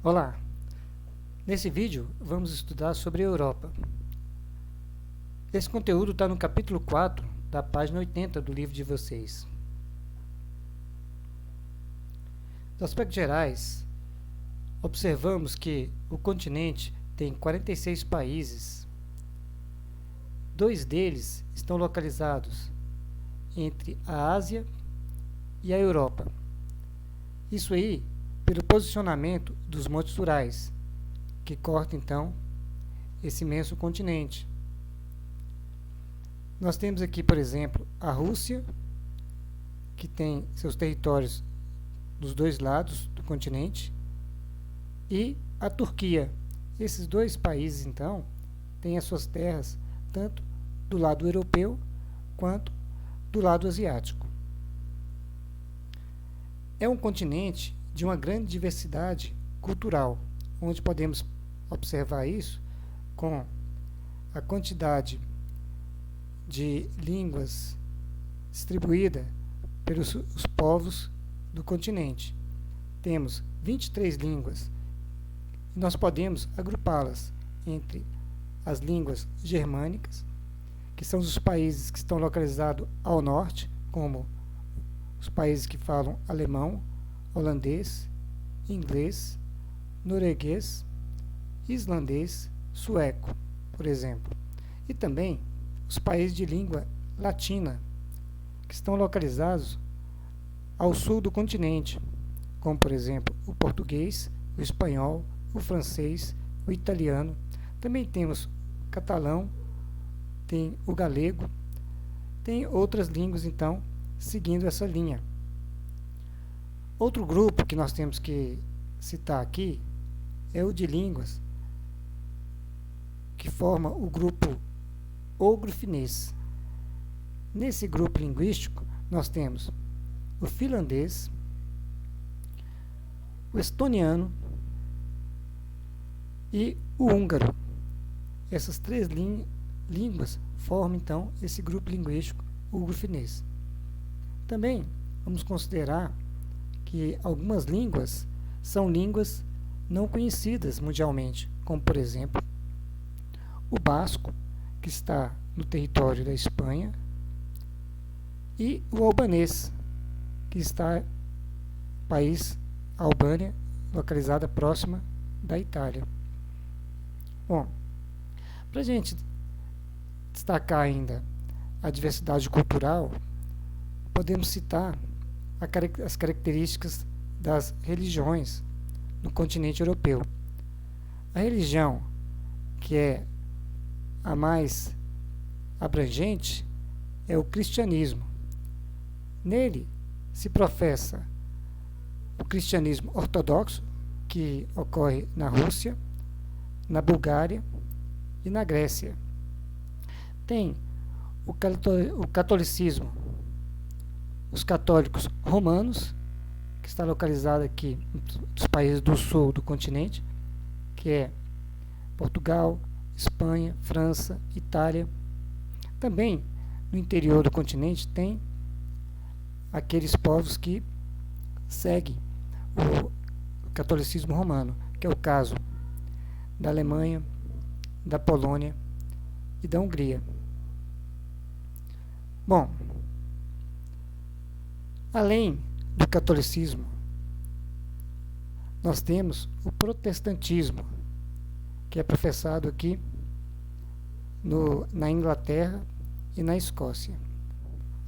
Olá! Nesse vídeo vamos estudar sobre a Europa. Esse conteúdo está no capítulo 4 da página 80 do livro de vocês. Nos aspectos gerais, observamos que o continente tem 46 países. 2 deles estão localizados entre a Ásia e a Europa. Isso aí pelo posicionamento dos montes Urais, que corta então esse imenso continente. Nós temos aqui, por exemplo, a Rússia, que tem seus territórios dos dois lados do continente, e a Turquia. Esses 2 países, então, têm as suas terras tanto do lado europeu quanto do lado asiático. É um continente de uma grande diversidade cultural, onde podemos observar isso com a quantidade de línguas distribuída pelos os povos do continente. Temos 23 línguas e nós podemos agrupá-las entre as línguas germânicas, que são os países que estão localizados ao norte, como os países que falam alemão, holandês, inglês, norueguês, islandês, sueco, por exemplo. E também os países de língua latina, que estão localizados ao sul do continente, como por exemplo o português, o espanhol, o francês, o italiano. Também temos o catalão, tem o galego, tem outras línguas então seguindo essa linha. Outro grupo que nós temos que citar aqui é o de línguas, que forma o grupo ogro-finês. Nesse grupo linguístico, nós temos o finlandês, o estoniano e o húngaro. Essas 3 línguas formam, então, esse grupo linguístico ogro-finês. Também vamos considerar que algumas línguas são línguas não conhecidas mundialmente, como por exemplo o basco, que está no território da Espanha, e o albanês, que está no país Albânia, localizada próxima da Itália. Bom, para a gente destacar ainda a diversidade cultural, podemos citar as características das religiões no continente europeu. A religião que é a mais abrangente é o cristianismo. Nele se professa o cristianismo ortodoxo, que ocorre na Rússia, na Bulgária e na Grécia. Tem o catolicismo, os católicos romanos, que está localizado aqui nos países do sul do continente, que é Portugal, Espanha, França, Itália. Também no interior do continente tem aqueles povos que seguem o catolicismo romano, que é o caso da Alemanha, da Polônia e da Hungria. Bom, além do catolicismo, nós temos o protestantismo, que é professado aqui na Inglaterra e na Escócia.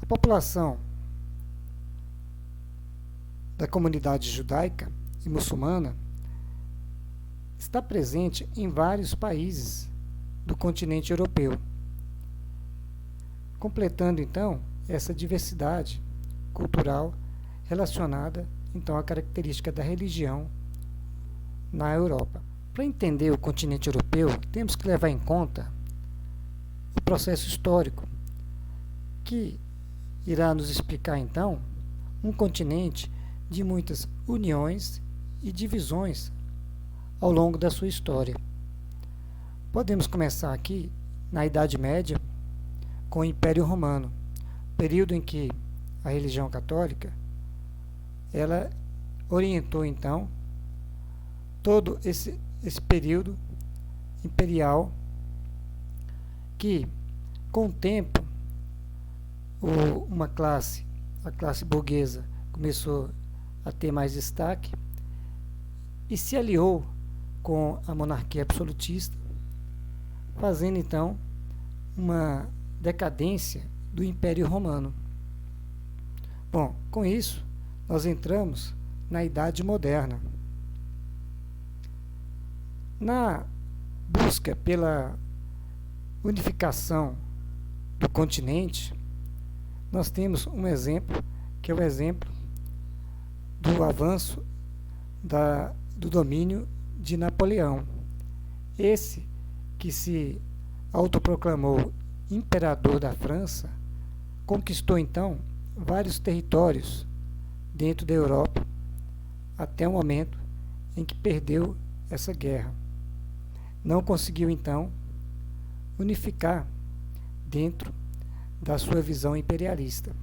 A população da comunidade judaica e muçulmana está presente em vários países do continente europeu, completando então essa diversidade cultural relacionada então à característica da religião na Europa. Para entender o continente europeu, temos que levar em conta o processo histórico, que irá nos explicar então um continente de muitas uniões e divisões ao longo da sua história. Podemos começar aqui na Idade Média com o Império Romano, período em que a religião católica ela orientou então todo esse período imperial que, com o tempo, a classe burguesa, começou a ter mais destaque e se aliou com a monarquia absolutista, fazendo então uma decadência do Império Romano. Bom, com isso, nós entramos na Idade Moderna. Na busca pela unificação do continente, nós temos um exemplo, que é o exemplo do avanço do domínio de Napoleão. Esse que se autoproclamou imperador da França, conquistou então vários territórios dentro da Europa, até o momento em que perdeu essa guerra. Não conseguiu então unificar dentro da sua visão imperialista.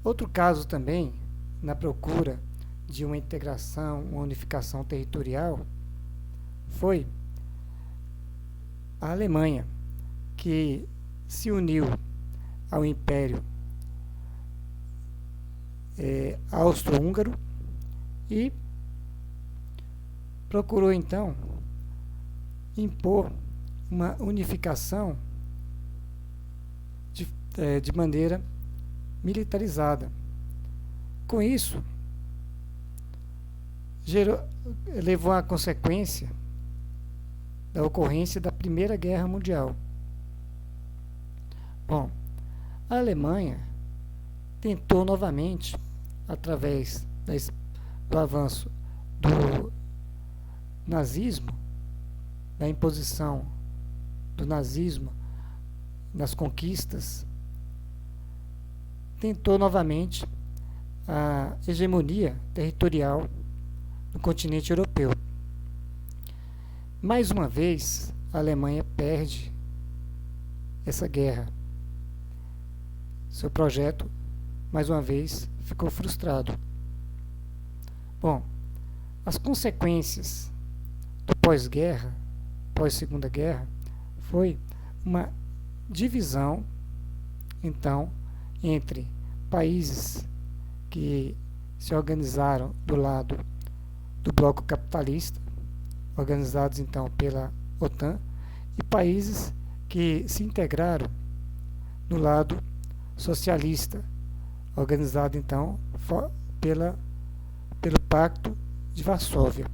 Outro caso também, na procura de uma integração, uma unificação territorial, foi a Alemanha, que se uniu ao Império Austro-Húngaro e procurou então impor uma unificação de maneira militarizada. Com isso, levou à consequência da ocorrência da Primeira Guerra Mundial. Bom, a Alemanha tentou novamente, através do avanço do nazismo, da imposição do nazismo nas conquistas, tentou novamente a hegemonia territorial no continente europeu. Mais uma vez, a Alemanha perde essa guerra. Seu projeto, mais uma vez, ficou frustrado. Bom, as consequências do pós-guerra, pós-segunda guerra, foi uma divisão, então, entre países que se organizaram do lado do bloco capitalista, organizados então pela OTAN, e países que se integraram no lado socialista, organizado então pelo Pacto de Varsóvia.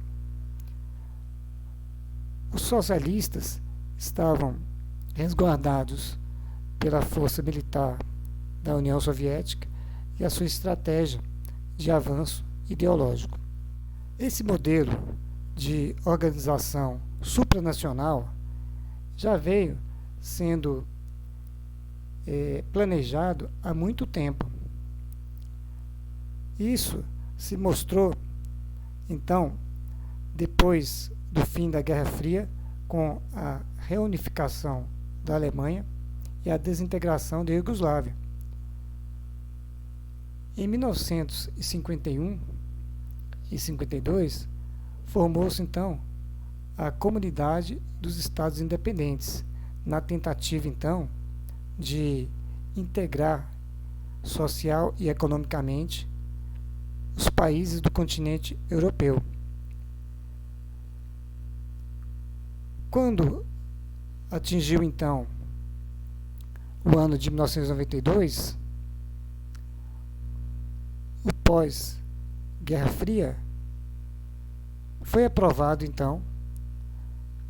Os socialistas estavam resguardados pela força militar da União Soviética e a sua estratégia de avanço ideológico. Esse modelo de organização supranacional já veio sendo planejado há muito tempo. Isso se mostrou, então, depois do fim da Guerra Fria, com a reunificação da Alemanha e a desintegração da Iugoslávia. Em 1951 e 52, formou-se então a Comunidade dos Estados Independentes, na tentativa então de integrar social e economicamente os países do continente europeu. Quando atingiu então o ano de 1992, o pós-Guerra Fria, foi aprovado então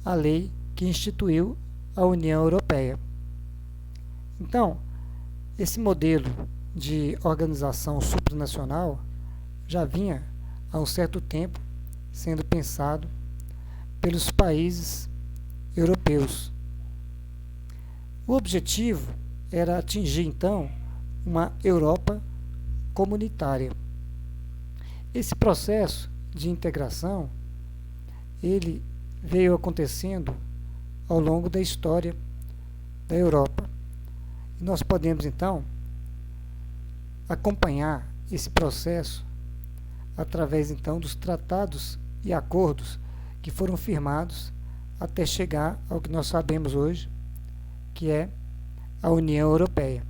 a lei que instituiu a União Europeia. Então, esse modelo de organização supranacional já vinha há um certo tempo sendo pensado pelos países europeus. O objetivo era atingir então uma Europa comunitária. Esse processo de integração ele veio acontecendo ao longo da história da Europa. E nós podemos então acompanhar esse processo através então dos tratados e acordos que foram firmados até chegar ao que nós sabemos hoje, que é a União Europeia.